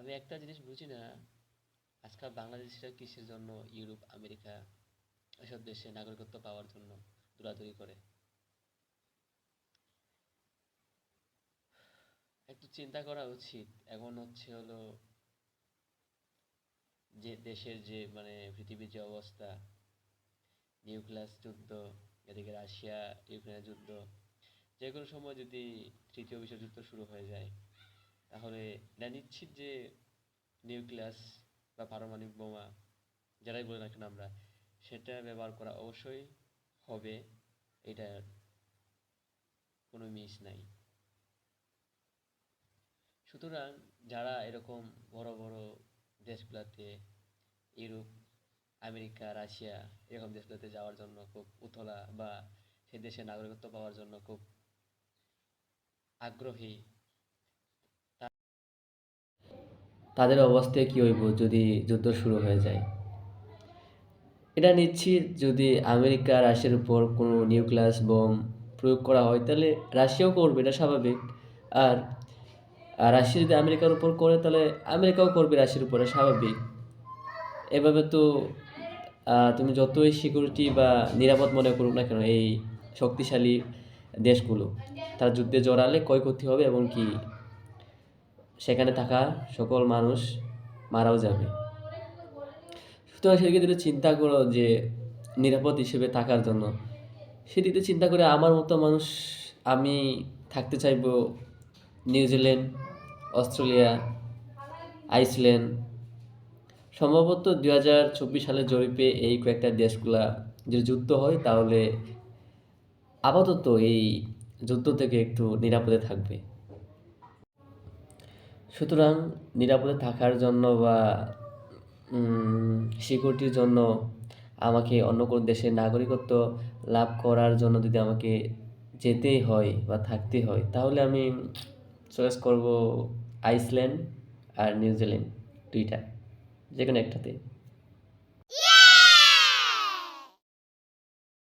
আমি একটা জিনিস বুঝি না, আজকাল বাংলাদেশিরা কিসের জন্য ইউরোপ, আমেরিকা এসব দেশে নাগরিকত্ব পাওয়ার জন্য দৌড়াদৌড়ি করে। একটু চিন্তা করা উচিত। এখন হচ্ছে হলো যে দেশের যে পৃথিবীর যে অবস্থা, নিউক্লিয়াস যুদ্ধ, এদিকে রাশিয়া ইউক্রেনের যুদ্ধ, যে কোনো সময় যদি তৃতীয় বিশ্বযুদ্ধ শুরু হয়ে যায়, তাহলে এটা নিশ্চিত যে নিউক্লিয়াস বা পারমাণবিক বোমা, যারাই বলি না কেন আমরা, সেটা ব্যবহার করা অবশ্যই হবে। এটার কোনো মিস নাই। সুতরাং যারা এরকম বড় বড় দেশগুলোতে, ইউরোপ, আমেরিকা, রাশিয়া এরকম দেশগুলোতে যাওয়ার জন্য খুব উতলা, বা সে দেশের নাগরিকত্ব পাওয়ার জন্য খুব আগ্রহী, তাদের অবস্থায় কি হইব যদি যুদ্ধ শুরু হয়ে যায়। এটা নিশ্চিত, যদি আমেরিকা রাশিয়ার উপর কোনো নিউক্লিয়াস বোম প্রয়োগ করা হয় তাহলে রাশিয়াও করবে, এটা স্বাভাবিক। আর রাশিয়া যদি আমেরিকার উপর করে তাহলে আমেরিকাও করবে রাশিয়ার উপরে, স্বাভাবিক। এভাবে তো তুমি যতই সিকিউরিটি বা নিরাপদ মনে করুক না কেন, এই শক্তিশালী দেশগুলো তারা যুদ্ধে জড়ালে ক্ষয়ক্ষতি হবে, এবং কি সেখানে থাকা সকল মানুষ মারাও যাবে। সুতরাং সেদিকে যদি চিন্তা করো যে নিরাপদ হিসেবে থাকার জন্য, সেদিকে চিন্তা করে আমার মতো মানুষ, আমি থাকতে চাইবো নিউজিল্যান্ড, অস্ট্রেলিয়া, আইসল্যান্ড। সম্ভবত 2024 সালের জরিপে এই কয়েকটা দেশগুলা যদি যুদ্ধ হয় তাহলে আপাতত এই যুদ্ধ থেকে একটু নিরাপদে থাকবে। সুতরাং নিরাপদে থাকার জন্য বা সিকিউরিটির জন্য আমাকে অন্য কোনো দেশের নাগরিকত্ব লাভ করার জন্য যদি আমাকে যেতেই হয় বা থাকতে হয়, তাহলে আমি চয়েস করব আইসল্যান্ড আর নিউজিল্যান্ড, দুইটা, যে কোনো একটাতে।